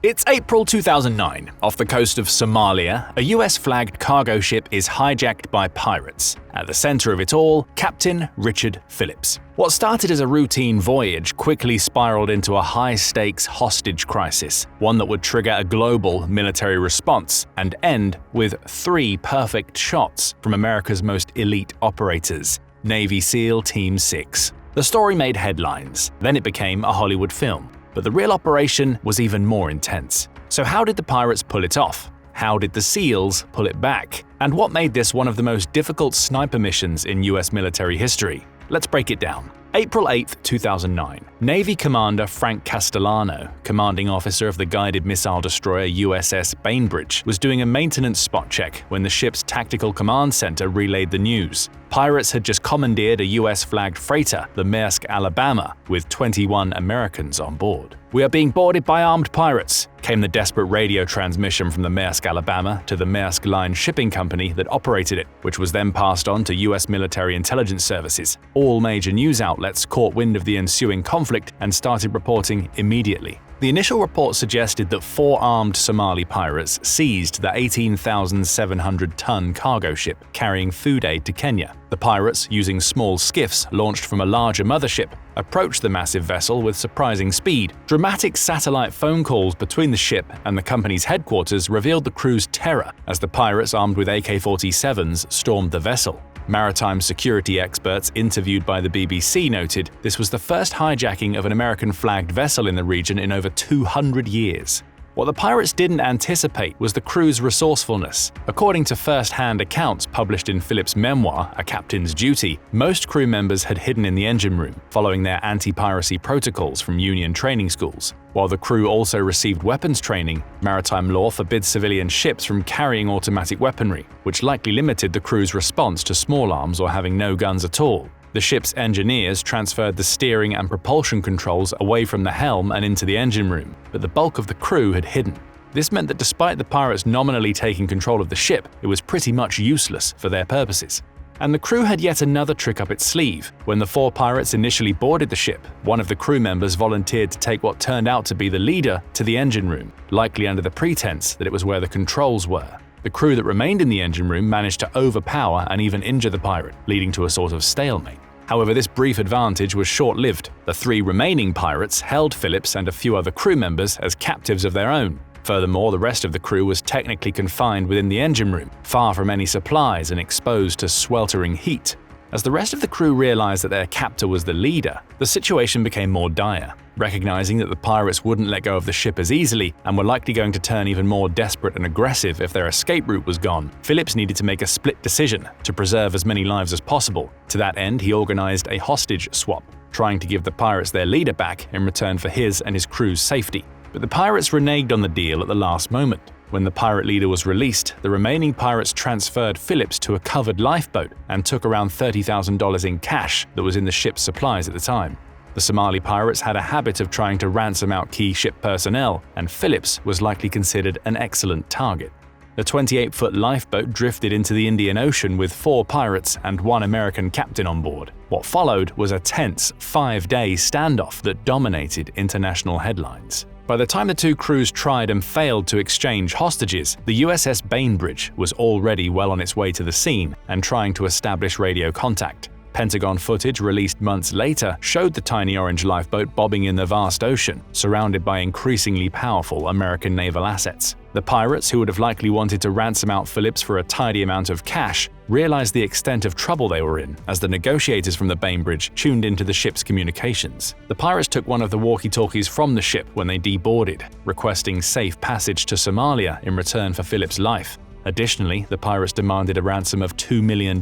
It's April 2009. Off the coast of Somalia, a US-flagged cargo ship is hijacked by pirates. At the center of it all, Captain Richard Phillips. What started as a routine voyage quickly spiraled into a high-stakes hostage crisis, one that would trigger a global military response and end with 3 perfect shots from America's most elite operators, Navy SEAL Team 6. The story made headlines, then it became a Hollywood film. But the real operation was even more intense. So how did the pirates pull it off? How did the SEALs pull it back? And what made this one of the most difficult sniper missions in US military history? Let's break it down. April 8, 2009. Navy Commander Frank Castellano, commanding officer of the guided missile destroyer USS Bainbridge, was doing a maintenance spot check when the ship's tactical command center relayed the news. Pirates had just commandeered a US-flagged freighter, the Maersk Alabama, with 21 Americans on board. "We are being boarded by armed pirates," came the desperate radio transmission from the Maersk Alabama to the Maersk Line shipping company that operated it, which was then passed on to US military intelligence services. All major news outlets caught wind of the ensuing conflict and started reporting immediately. The initial report suggested that 4 armed Somali pirates seized the 18,700-ton cargo ship carrying food aid to Kenya. The pirates, using small skiffs launched from a larger mothership, approached the massive vessel with surprising speed. Dramatic satellite phone calls between the ship and the company's headquarters revealed the crew's terror as the pirates armed with AK-47s stormed the vessel. Maritime security experts interviewed by the BBC noted this was the first hijacking of an American-flagged vessel in the region in over 200 years. What the pirates didn't anticipate was the crew's resourcefulness. According to first-hand accounts published in Phillips' memoir, A Captain's Duty, most crew members had hidden in the engine room, following their anti-piracy protocols from Union training schools. While the crew also received weapons training, maritime law forbids civilian ships from carrying automatic weaponry, which likely limited the crew's response to small arms or having no guns at all. The ship's engineers transferred the steering and propulsion controls away from the helm and into the engine room, but the bulk of the crew had hidden. This meant that despite the pirates nominally taking control of the ship, it was pretty much useless for their purposes. And the crew had yet another trick up its sleeve. When the 4 pirates initially boarded the ship, one of the crew members volunteered to take what turned out to be the leader to the engine room, likely under the pretense that it was where the controls were. The crew that remained in the engine room managed to overpower and even injure the pirate, leading to a sort of stalemate. However, this brief advantage was short-lived. The 3 remaining pirates held Phillips and a few other crew members as captives of their own. Furthermore, the rest of the crew was technically confined within the engine room, far from any supplies and exposed to sweltering heat. As the rest of the crew realized that their captor was the leader, the situation became more dire. Recognizing that the pirates wouldn't let go of the ship as easily and were likely going to turn even more desperate and aggressive if their escape route was gone, Phillips needed to make a split decision to preserve as many lives as possible. To that end, he organized a hostage swap, trying to give the pirates their leader back in return for his and his crew's safety. But the pirates reneged on the deal at the last moment. When the pirate leader was released, the remaining pirates transferred Phillips to a covered lifeboat and took around $30,000 in cash that was in the ship's supplies at the time. The Somali pirates had a habit of trying to ransom out key ship personnel, and Phillips was likely considered an excellent target. The 28-foot lifeboat drifted into the Indian Ocean with 4 pirates and 1 American captain on board. What followed was a tense 5-day standoff that dominated international headlines. By the time the 2 crews tried and failed to exchange hostages, the USS Bainbridge was already well on its way to the scene and trying to establish radio contact. Pentagon footage released months later showed the tiny orange lifeboat bobbing in the vast ocean, surrounded by increasingly powerful American naval assets. The pirates, who would have likely wanted to ransom out Phillips for a tidy amount of cash, realized the extent of trouble they were in as the negotiators from the Bainbridge tuned into the ship's communications. The pirates took one of the walkie-talkies from the ship when they deboarded, requesting safe passage to Somalia in return for Phillips' life. Additionally, the pirates demanded a ransom of $2 million,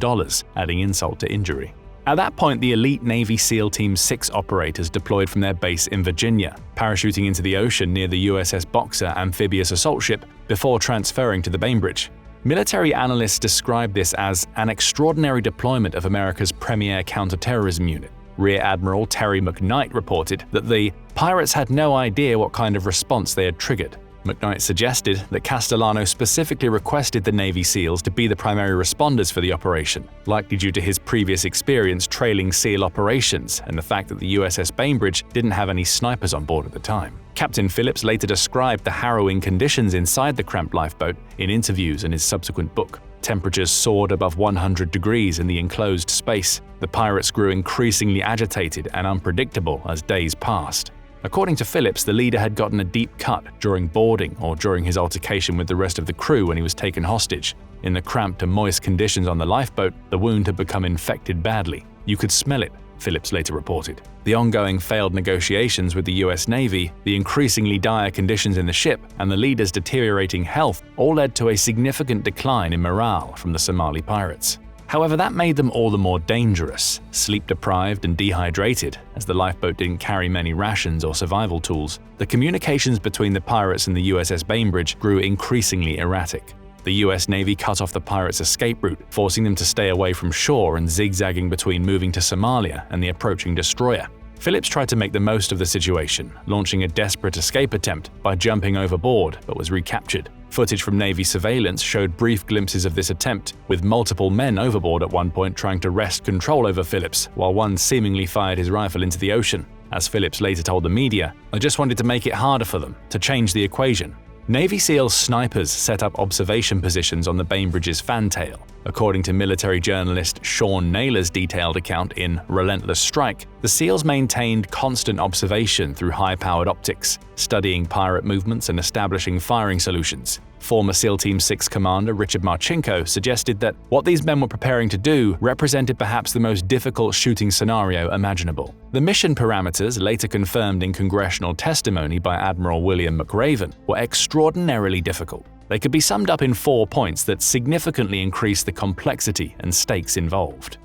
adding insult to injury. At that point, the elite Navy SEAL Team 6 operators deployed from their base in Virginia, parachuting into the ocean near the USS Boxer amphibious assault ship before transferring to the Bainbridge. Military analysts describe this as an extraordinary deployment of America's premier counterterrorism unit. Rear Admiral Terry McKnight reported that the pirates had no idea what kind of response they had triggered. McKnight suggested that Castellano specifically requested the Navy SEALs to be the primary responders for the operation, likely due to his previous experience trailing SEAL operations and the fact that the USS Bainbridge didn't have any snipers on board at the time. Captain Phillips later described the harrowing conditions inside the cramped lifeboat in interviews and his subsequent book. Temperatures soared above 100 degrees in the enclosed space. The pirates grew increasingly agitated and unpredictable as days passed. According to Phillips, the leader had gotten a deep cut during boarding or during his altercation with the rest of the crew when he was taken hostage. In the cramped and moist conditions on the lifeboat, the wound had become infected badly. You could smell it, Phillips later reported. The ongoing failed negotiations with the US Navy, the increasingly dire conditions in the ship, and the leader's deteriorating health all led to a significant decline in morale from the Somali pirates. However, that made them all the more dangerous, sleep-deprived and dehydrated, as the lifeboat didn't carry many rations or survival tools. The communications between the pirates and the USS Bainbridge grew increasingly erratic. The US Navy cut off the pirates' escape route, forcing them to stay away from shore and zigzagging between moving to Somalia and the approaching destroyer. Phillips tried to make the most of the situation, launching a desperate escape attempt by jumping overboard, but was recaptured. Footage from Navy surveillance showed brief glimpses of this attempt, with multiple men overboard at one point trying to wrest control over Phillips, while one seemingly fired his rifle into the ocean. As Phillips later told the media, "I just wanted to make it harder for them, to change the equation." Navy SEAL snipers set up observation positions on the Bainbridge's fantail. According to military journalist Sean Naylor's detailed account in Relentless Strike, the SEALs maintained constant observation through high-powered optics, studying pirate movements and establishing firing solutions. Former SEAL Team 6 commander Richard Marchenko suggested that what these men were preparing to do represented perhaps the most difficult shooting scenario imaginable. The mission parameters, later confirmed in congressional testimony by Admiral William McRaven, were extraordinarily difficult. They could be summed up in 4 points that significantly increased the complexity and stakes involved.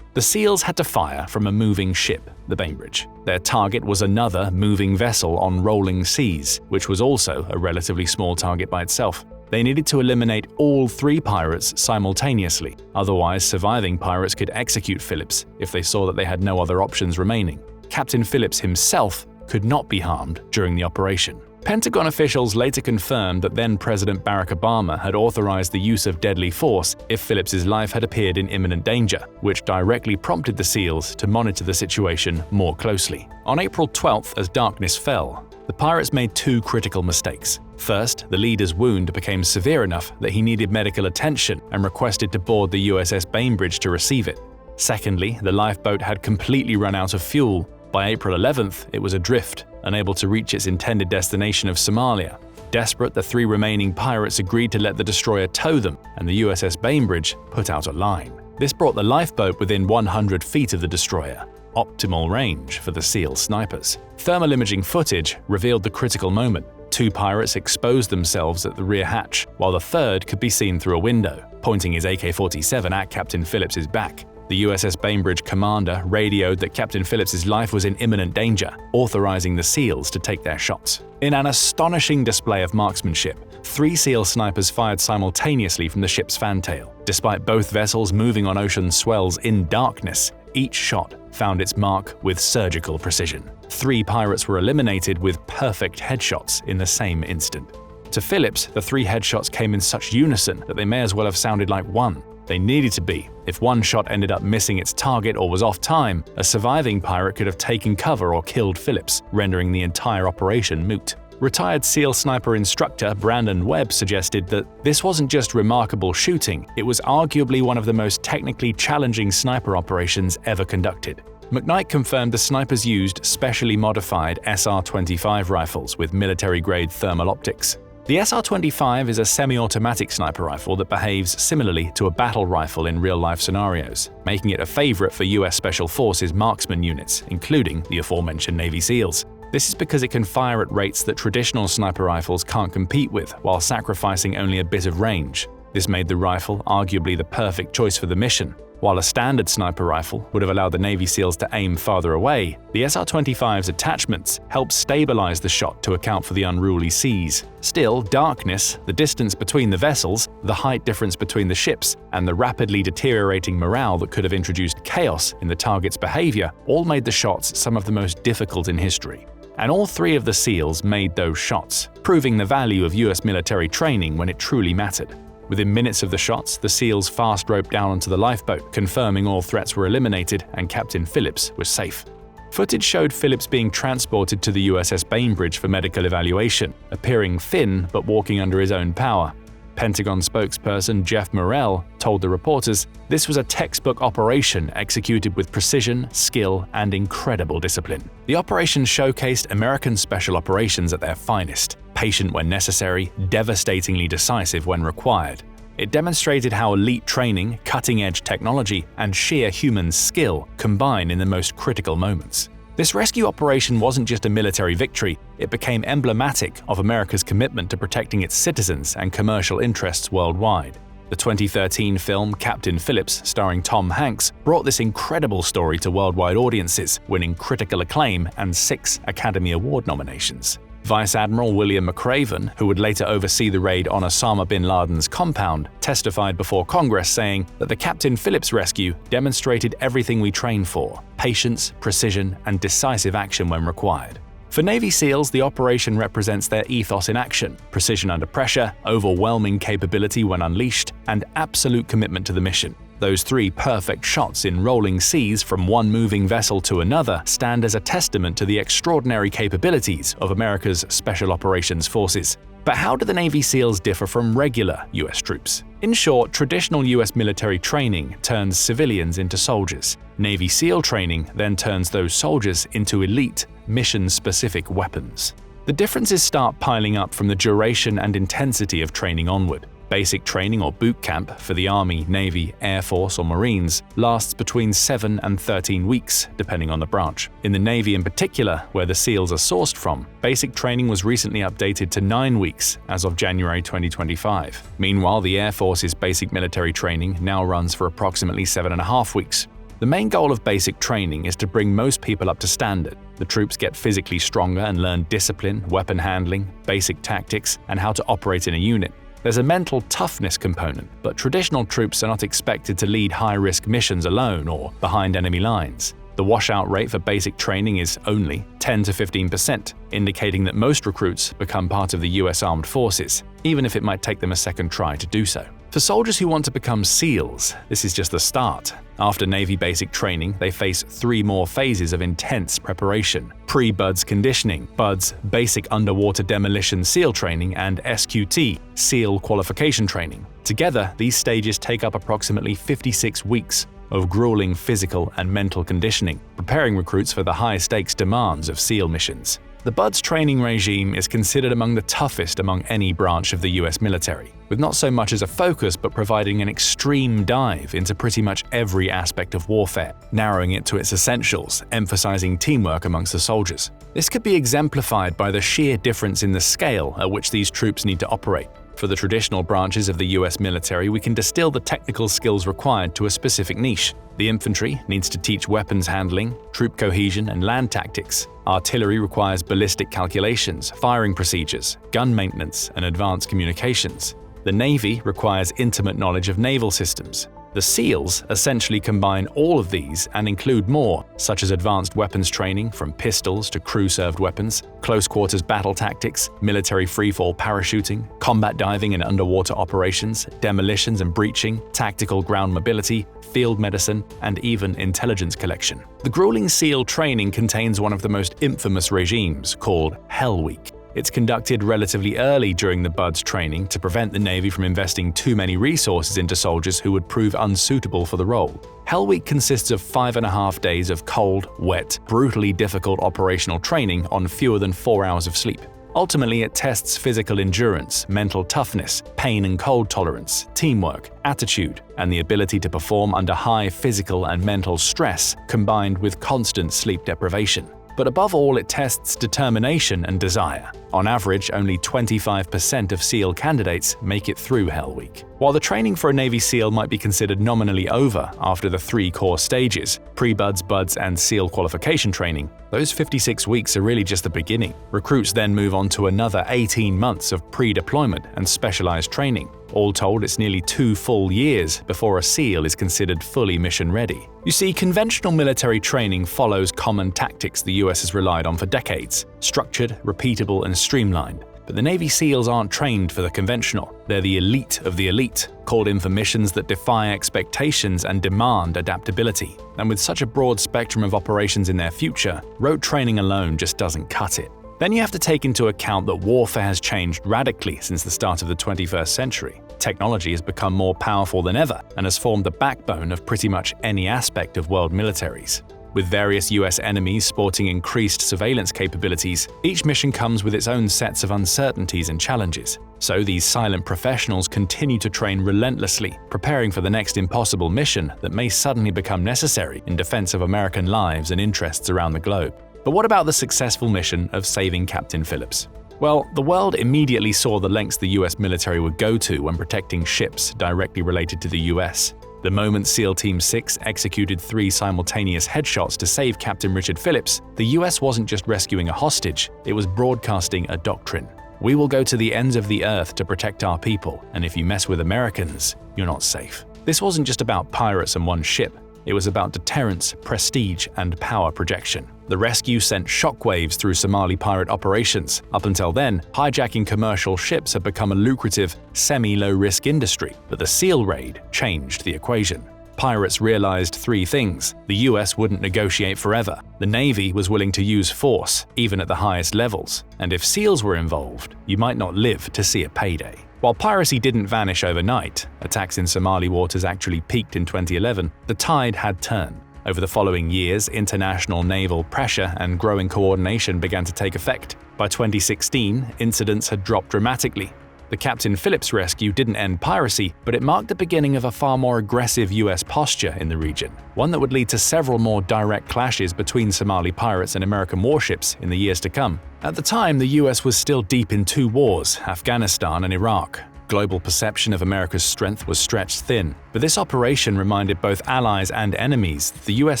The SEALs had to fire from a moving ship, the Bainbridge. Their target was another moving vessel on rolling seas, which was also a relatively small target by itself. They needed to eliminate all 3 pirates simultaneously, otherwise surviving pirates could execute Phillips if they saw that they had no other options remaining. Captain Phillips himself could not be harmed during the operation. Pentagon officials later confirmed that then-President Barack Obama had authorized the use of deadly force if Phillips's life had appeared in imminent danger, which directly prompted the SEALs to monitor the situation more closely. On April 12th, as darkness fell, the pirates made 2 critical mistakes. First, the leader's wound became severe enough that he needed medical attention and requested to board the USS Bainbridge to receive it. Secondly, the lifeboat had completely run out of fuel. By April 11th, it was adrift, unable to reach its intended destination of Somalia. Desperate, the 3 remaining pirates agreed to let the destroyer tow them, and the USS Bainbridge put out a line. This brought the lifeboat within 100 feet of the destroyer, optimal range for the SEAL snipers. Thermal imaging footage revealed the critical moment. 2 pirates exposed themselves at the rear hatch, while the third could be seen through a window, pointing his AK-47 at Captain Phillips's back. The USS Bainbridge commander radioed that Captain Phillips's life was in imminent danger, authorizing the SEALs to take their shots. In an astonishing display of marksmanship, 3 SEAL snipers fired simultaneously from the ship's fantail. Despite both vessels moving on ocean swells in darkness, each shot found its mark with surgical precision. 3 pirates were eliminated with perfect headshots in the same instant. To Phillips, the 3 headshots came in such unison that they may as well have sounded like one. They needed to be. If one shot ended up missing its target or was off time, a surviving pirate could have taken cover or killed Phillips, rendering the entire operation moot. Retired SEAL sniper instructor Brandon Webb suggested that this wasn't just remarkable shooting, it was arguably one of the most technically challenging sniper operations ever conducted. McKnight confirmed the snipers used specially modified SR-25 rifles with military-grade thermal optics. The SR-25 is a semi-automatic sniper rifle that behaves similarly to a battle rifle in real-life scenarios, making it a favorite for US Special Forces marksman units, including the aforementioned Navy SEALs. This is because it can fire at rates that traditional sniper rifles can't compete with while sacrificing only a bit of range. This made the rifle arguably the perfect choice for the mission. While a standard sniper rifle would have allowed the Navy SEALs to aim farther away, the SR-25's attachments helped stabilize the shot to account for the unruly seas. Still, darkness, the distance between the vessels, the height difference between the ships, and the rapidly deteriorating morale that could have introduced chaos in the target's behavior all made the shots some of the most difficult in history. and all 3 of the SEALs made those shots, proving the value of US military training when it truly mattered. Within minutes of the shots, the SEALs fast roped down onto the lifeboat, confirming all threats were eliminated and Captain Phillips was safe. Footage showed Phillips being transported to the USS Bainbridge for medical evaluation, appearing thin but walking under his own power. Pentagon spokesperson Jeff Morrell told the reporters, "This was a textbook operation executed with precision, skill, and incredible discipline." The operation showcased American special operations at their finest, patient when necessary, devastatingly decisive when required. It demonstrated how elite training, cutting-edge technology, and sheer human skill combine in the most critical moments. This rescue operation wasn't just a military victory, it became emblematic of America's commitment to protecting its citizens and commercial interests worldwide. The 2013 film Captain Phillips, starring Tom Hanks, brought this incredible story to worldwide audiences, winning critical acclaim and 6 Academy Award nominations. Vice Admiral William McRaven, who would later oversee the raid on Osama bin Laden's compound, testified before Congress saying that the Captain Phillips rescue demonstrated everything we train for: patience, precision, and decisive action when required. For Navy SEALs, the operation represents their ethos in action: precision under pressure, overwhelming capability when unleashed, and absolute commitment to the mission. Those 3 perfect shots in rolling seas from one moving vessel to another stand as a testament to the extraordinary capabilities of America's Special Operations Forces. But how do the Navy SEALs differ from regular US troops? In short, traditional US military training turns civilians into soldiers. Navy SEAL training then turns those soldiers into elite, mission-specific weapons. The differences start piling up from the duration and intensity of training onward. Basic training or boot camp for the Army, Navy, Air Force, or Marines lasts between 7 and 13 weeks, depending on the branch. In the Navy in particular, where the SEALs are sourced from, basic training was recently updated to 9 weeks as of January 2025. Meanwhile, the Air Force's basic military training now runs for approximately 7.5 weeks. The main goal of basic training is to bring most people up to standard. The troops get physically stronger and learn discipline, weapon handling, basic tactics, and how to operate in a unit. There's a mental toughness component, but traditional troops are not expected to lead high-risk missions alone or behind enemy lines. The washout rate for basic training is only 10 to 15%, indicating that most recruits become part of the US Armed Forces, even if it might take them a second try to do so. For soldiers who want to become SEALs, this is just the start. After Navy basic training, they face 3 more phases of intense preparation: pre-BUDS conditioning, BUDS basic underwater demolition SEAL training, and SQT SEAL qualification training. Together, these stages take up approximately 56 weeks of grueling physical and mental conditioning, preparing recruits for the high-stakes demands of SEAL missions. The BUDS training regime is considered among the toughest among any branch of the US military, with not so much as a focus but providing an extreme dive into pretty much every aspect of warfare, narrowing it to its essentials, emphasizing teamwork amongst the soldiers. This could be exemplified by the sheer difference in the scale at which these troops need to operate. For the traditional branches of the US military, we can distill the technical skills required to a specific niche. The infantry needs to teach weapons handling, troop cohesion, and land tactics. Artillery requires ballistic calculations, firing procedures, gun maintenance, and advanced communications. The Navy requires intimate knowledge of naval systems. The SEALs essentially combine all of these and include more, such as advanced weapons training from pistols to crew-served weapons, close-quarters battle tactics, military freefall parachuting, combat diving and underwater operations, demolitions and breaching, tactical ground mobility, field medicine, and even intelligence collection. The grueling SEAL training contains one of the most infamous regimes, called Hell Week. It's conducted relatively early during the BUDS training to prevent the Navy from investing too many resources into soldiers who would prove unsuitable for the role. Hell Week consists of 5.5 days of cold, wet, brutally difficult operational training on fewer than 4 hours of sleep. Ultimately, it tests physical endurance, mental toughness, pain and cold tolerance, teamwork, attitude, and the ability to perform under high physical and mental stress combined with constant sleep deprivation. But above all, it tests determination and desire. On average, only 25% of SEAL candidates make it through Hell Week. While the training for a Navy SEAL might be considered nominally over after the 3 core stages – pre-BUDS, BUDS, and SEAL qualification training, those 56 weeks are really just the beginning. Recruits then move on to another 18 months of pre-deployment and specialized training. All told, it's nearly 2 full years before a SEAL is considered fully mission-ready. You see, conventional military training follows common tactics the US has relied on for decades – structured, repeatable, and streamlined. But the Navy SEALs aren't trained for the conventional. They're the elite of the elite, called in for missions that defy expectations and demand adaptability. And with such a broad spectrum of operations in their future, rote training alone just doesn't cut it. Then you have to take into account that warfare has changed radically since the start of the 21st century. Technology has become more powerful than ever and has formed the backbone of pretty much any aspect of world militaries. With various US enemies sporting increased surveillance capabilities, each mission comes with its own sets of uncertainties and challenges. So these silent professionals continue to train relentlessly, preparing for the next impossible mission that may suddenly become necessary in defense of American lives and interests around the globe. But what about the successful mission of saving Captain Phillips? Well, the world immediately saw the lengths the US military would go to when protecting ships directly related to the US. The moment SEAL Team 6 executed 3 simultaneous headshots to save Captain Richard Phillips, the US wasn't just rescuing a hostage, it was broadcasting a doctrine. We will go to the ends of the earth to protect our people, and if you mess with Americans, you're not safe. This wasn't just about pirates and one ship. It was about deterrence, prestige, and power projection. The rescue sent shockwaves through Somali pirate operations. Up until then, hijacking commercial ships had become a lucrative, semi-low-risk industry, but the SEAL raid changed the equation. Pirates realized 3 things. The US wouldn't negotiate forever. The Navy was willing to use force, even at the highest levels. And if SEALs were involved, you might not live to see a payday. While piracy didn't vanish overnight, attacks in Somali waters actually peaked in 2011, the tide had turned. Over the following years, international naval pressure and growing coordination began to take effect. By 2016, incidents had dropped dramatically. The Captain Phillips rescue didn't end piracy, but it marked the beginning of a far more aggressive US posture in the region, one that would lead to several more direct clashes between Somali pirates and American warships in the years to come. At the time, the US was still deep in 2 wars, Afghanistan and Iraq. Global perception of America's strength was stretched thin, but this operation reminded both allies and enemies that the US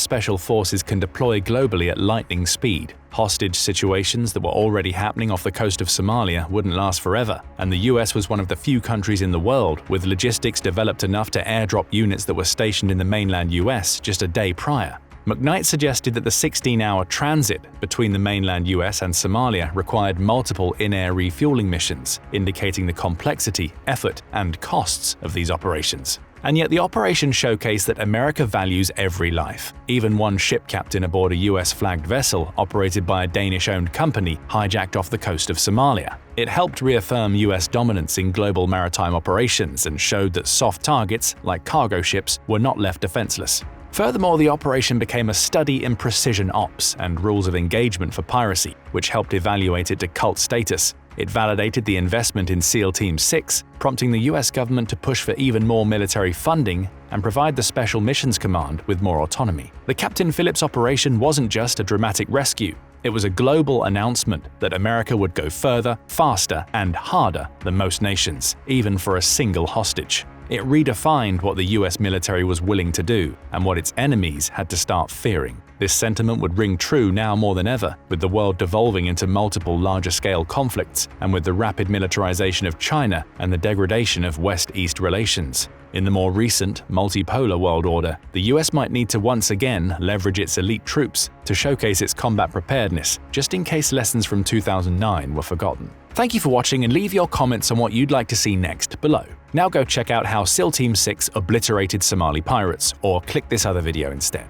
Special Forces can deploy globally at lightning speed. Hostage situations that were already happening off the coast of Somalia wouldn't last forever, and the US was one of the few countries in the world with logistics developed enough to airdrop units that were stationed in the mainland US just a day prior. McKnight suggested that the 16-hour transit between the mainland US and Somalia required multiple in-air refueling missions, indicating the complexity, effort, and costs of these operations. And yet the operation showcased that America values every life. Even one ship captain aboard a US-flagged vessel operated by a Danish-owned company hijacked off the coast of Somalia. It helped reaffirm US dominance in global maritime operations and showed that soft targets, like cargo ships, were not left defenseless. Furthermore, the operation became a study in precision ops and rules of engagement for piracy, which helped evaluate it to cult status. It validated the investment in SEAL Team 6, prompting the US government to push for even more military funding and provide the Special Missions Command with more autonomy. The Captain Phillips operation wasn't just a dramatic rescue. It was a global announcement that America would go further, faster, and harder than most nations, even for a single hostage. It redefined what the US military was willing to do and what its enemies had to start fearing. This sentiment would ring true now more than ever, with the world devolving into multiple larger-scale conflicts and with the rapid militarization of China and the degradation of West-East relations. In the more recent, multipolar world order, the US might need to once again leverage its elite troops to showcase its combat preparedness, just in case lessons from 2009 were forgotten. Thank you for watching, and leave your comments on what you'd like to see next below. Now go check out how SEAL Team 6 obliterated Somali pirates, or click this other video instead.